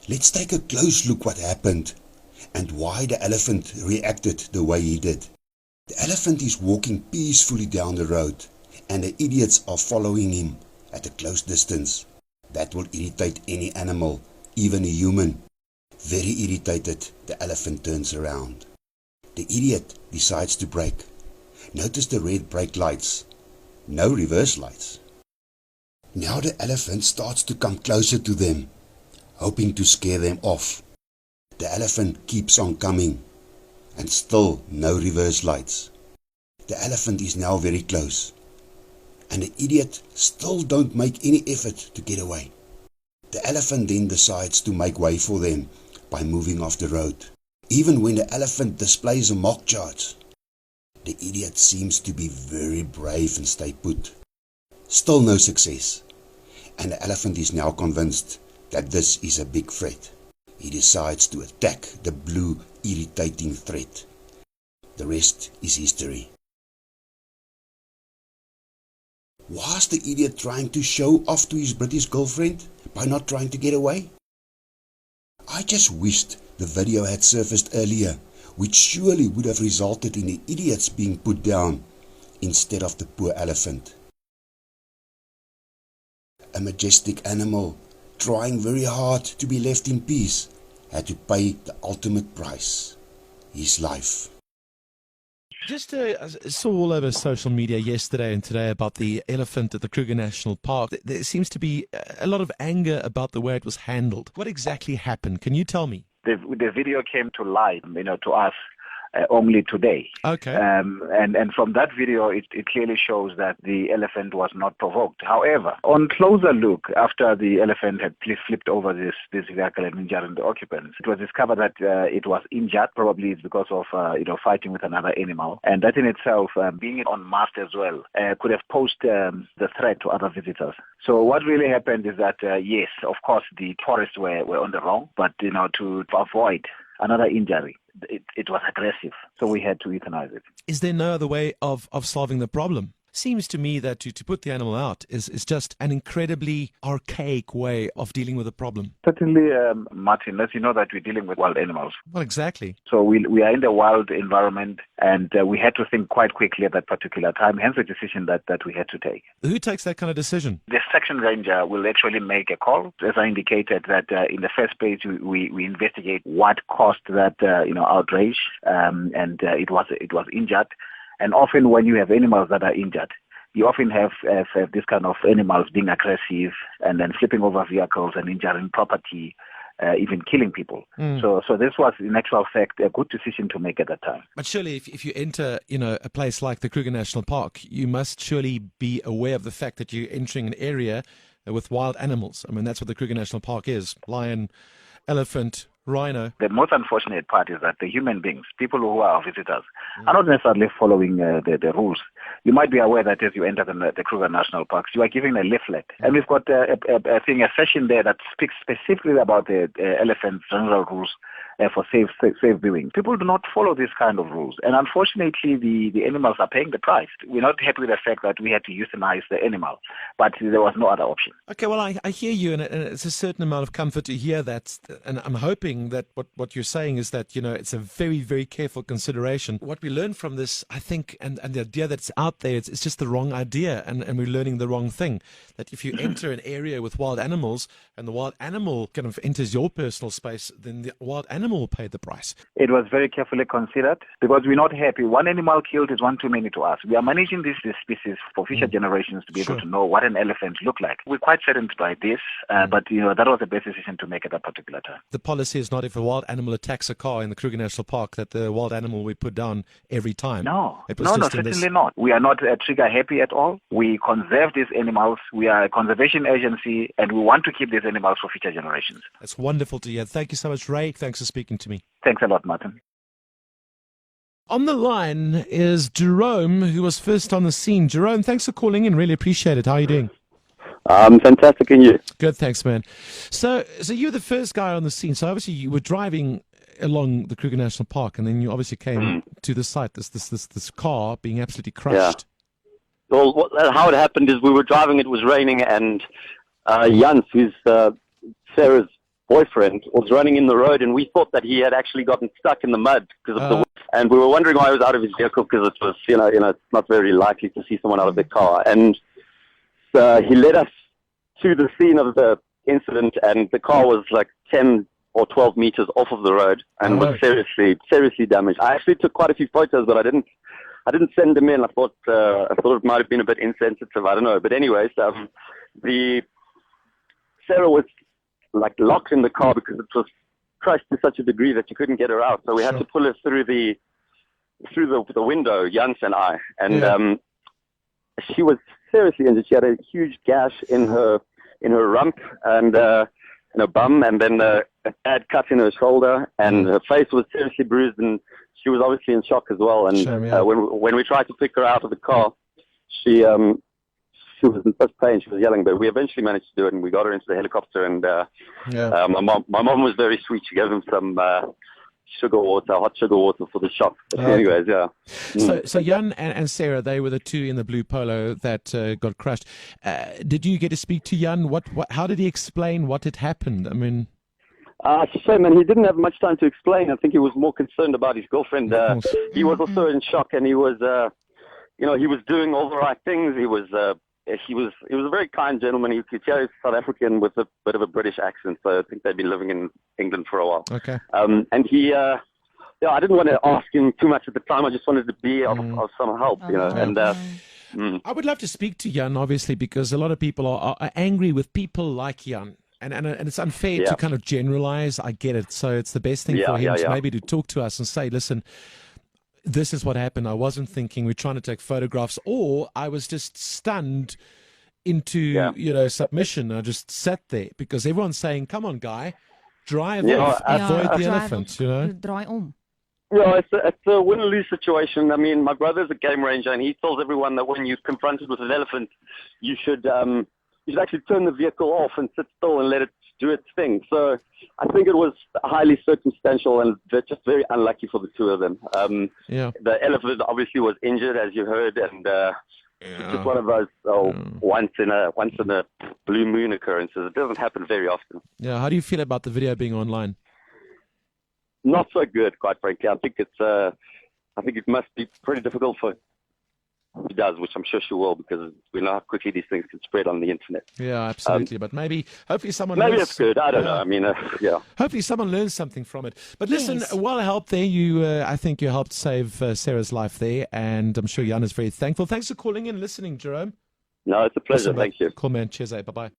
Let's take a close look what happened and why the elephant reacted the way he did. The elephant is walking peacefully down the road and the idiots are following him at a close distance. That will irritate any animal, even a human. Very irritated, the elephant turns around. The idiot decides to brake. Notice the red brake lights. No reverse lights. Now the elephant starts to come closer to them, hoping to scare them off. The elephant keeps on coming, and still no reverse lights. The elephant is now very close, and the idiot still don't make any effort to get away. The elephant then decides to make way for them by moving off the road. Even when the elephant displays a mock charge, the idiot seems to be very brave and stay put. Still no success, and the elephant is now convinced that this is a big threat. He decides to attack the blue, irritating threat. The rest is history. Was the idiot trying to show off to his British girlfriend by not trying to get away? I just wished the video had surfaced earlier, which surely would have resulted in the idiots being put down instead of the poor elephant. A majestic animal, trying very hard to be left in peace, had to pay the ultimate price, his life. Just saw all over social media yesterday and today about the elephant at the Kruger National Park. There seems to be a lot of anger about the way it was handled. What exactly happened? Can you tell me? The video came to light, to us only today. Okay. And from that video, it clearly shows that the elephant was not provoked. However, on closer look, after the elephant had flipped over this vehicle and injured the occupants, it was discovered that it was injured. Probably it's because of fighting with another animal, and that in itself, being on mast as well, could have posed the threat to other visitors. So what really happened is that yes, of course, the tourists were on the wrong, but to avoid another injury, it was aggressive, so we had to euthanize it. Is there no other way of solving the problem? Seems to me that to put the animal out is just an incredibly archaic way of dealing with a problem. Certainly, Martin, as you know that we're dealing with wild animals. Well, exactly. So we are in the wild environment, and we had to think quite quickly at that particular time, hence the decision that we had to take. Who takes that kind of decision? The section ranger will actually make a call. As I indicated, that in the first place, we investigate what caused that outrage, and it was injured. And often when you have animals that are injured, you often have this kind of animals being aggressive and then flipping over vehicles and injuring property, even killing people. So this was, in actual fact, a good decision to make at that time. But surely if you enter, a place like the Kruger National Park, you must surely be aware of the fact that you're entering an area with wild animals. I mean, that's what the Kruger National Park is. Lion, elephant, rhino. The most unfortunate part is that the human beings, people who are visitors, are not necessarily following the rules. You might be aware that as you enter the Kruger National Parks, you are given a leaflet. And we've got a session there that speaks specifically about the elephant's general rules for safe viewing. People do not follow these kind of rules. And unfortunately, the animals are paying the price. We're not happy with the fact that we had to euthanize the animal, but there was no other option. Okay, well, I hear you, and it's a certain amount of comfort to hear that. And I'm hoping that what you're saying is that, it's a very, very careful consideration. What we learn from this, I think, and the idea that's out there, it's just the wrong idea, and we're learning the wrong thing. That if you enter an area with wild animals, and the wild animal kind of enters your personal space, then the wild animal will pay the price. It was very carefully considered, because we're not happy. One animal killed is one too many to us. We are managing this species for future generations to be able to know what an elephant looked like. We're quite saddened by this, but that was the best decision to make at that particular time. The policy is not if a wild animal attacks a car in the Kruger National Park that the wild animal we put down every time. No, certainly not. We are not trigger happy at all. We conserve these animals. We are a conservation agency, and we want to keep these animals for future generations. That's wonderful to hear. Thank you so much, Ray. Thanks for speaking to me. Thanks a lot, Martin. On the line is Jerome, who was first on the scene. Jerome, thanks for calling in. Really appreciate it. How are you doing? Fantastic, and you? Good, thanks, man. So you were the first guy on the scene. So obviously you were driving along the Kruger National Park, and then you obviously came to the site. This car being absolutely crushed. Yeah. Well, how it happened is we were driving. It was raining, and Jans, who's Sarah's boyfriend was running in the road, and we thought that he had actually gotten stuck in the mud because of the. And we were wondering why he was out of his vehicle, because it was, it's not very likely to see someone out of the car. And he led us to the scene of the incident, and the car was like 10 or 12 meters off of the road and was seriously damaged. I actually took quite a few photos, but I didn't send them in. I thought it might have been a bit insensitive. I don't know. But anyways, Sarah was like locked in the car because it was crushed to such a degree that you couldn't get her out. So we had to pull her through the window, Jans and I. And she was seriously injured. She had a huge gash in her rump and in her bum, and then a bad cut in her shoulder, and her face was seriously bruised, and she was obviously in shock as well. And when we tried to pick her out of the car, she was in such pain, she was yelling, but we eventually managed to do it, and we got her into the helicopter. And my mom was very sweet. She gave him some hot sugar water for the shock. But anyways, yeah. So Jan and Sarah, they were the two in the blue polo that got crushed. Did you get to speak to Jan? How did he explain what had happened? I mean, it's a shame, man. He didn't have much time to explain. I think he was more concerned about his girlfriend. He was also in shock, and he was, he was doing all the right things. He was a very kind gentleman. You could tell he's South African with a bit of a British accent, so I think they'd been living in England for a while. Okay. And he, I didn't want to ask him too much at the time. I just wanted to be of some help, And I would love to speak to Jan, obviously, because a lot of people are angry with people like Jan. And it's unfair to kind of generalize. I get it. So it's the best thing for him to maybe to talk to us and say, listen, this is what happened. I wasn't thinking. We're trying to take photographs, or I was just stunned into submission. I just sat there because everyone's saying, "Come on, guy, drive off, avoid the elephant." Draai om. Yeah, it's a win-lose situation. I mean, my brother's a game ranger, and he tells everyone that when you're confronted with an elephant, you should actually turn the vehicle off and sit still and let it do its thing. So I think it was highly circumstantial, and they're just very unlucky for the two of them. The elephant obviously was injured, as you heard, and it's just one of those once in a blue moon occurrences. It doesn't happen very often. Yeah. How do you feel about the video being online? Not so good, quite frankly. I think it must be pretty difficult for. She does, which I'm sure she will, because we know how quickly these things can spread on the internet. Yeah, absolutely. But hopefully someone maybe it's good. I don't know. I mean, hopefully someone learns something from it. But listen, while I helped there, I think you helped save Sarah's life there, and I'm sure Jan is very thankful. Thanks for calling in and listening, Jerome. No, it's a pleasure. Awesome, Thank you. Cool, man. Cheers, bye-bye.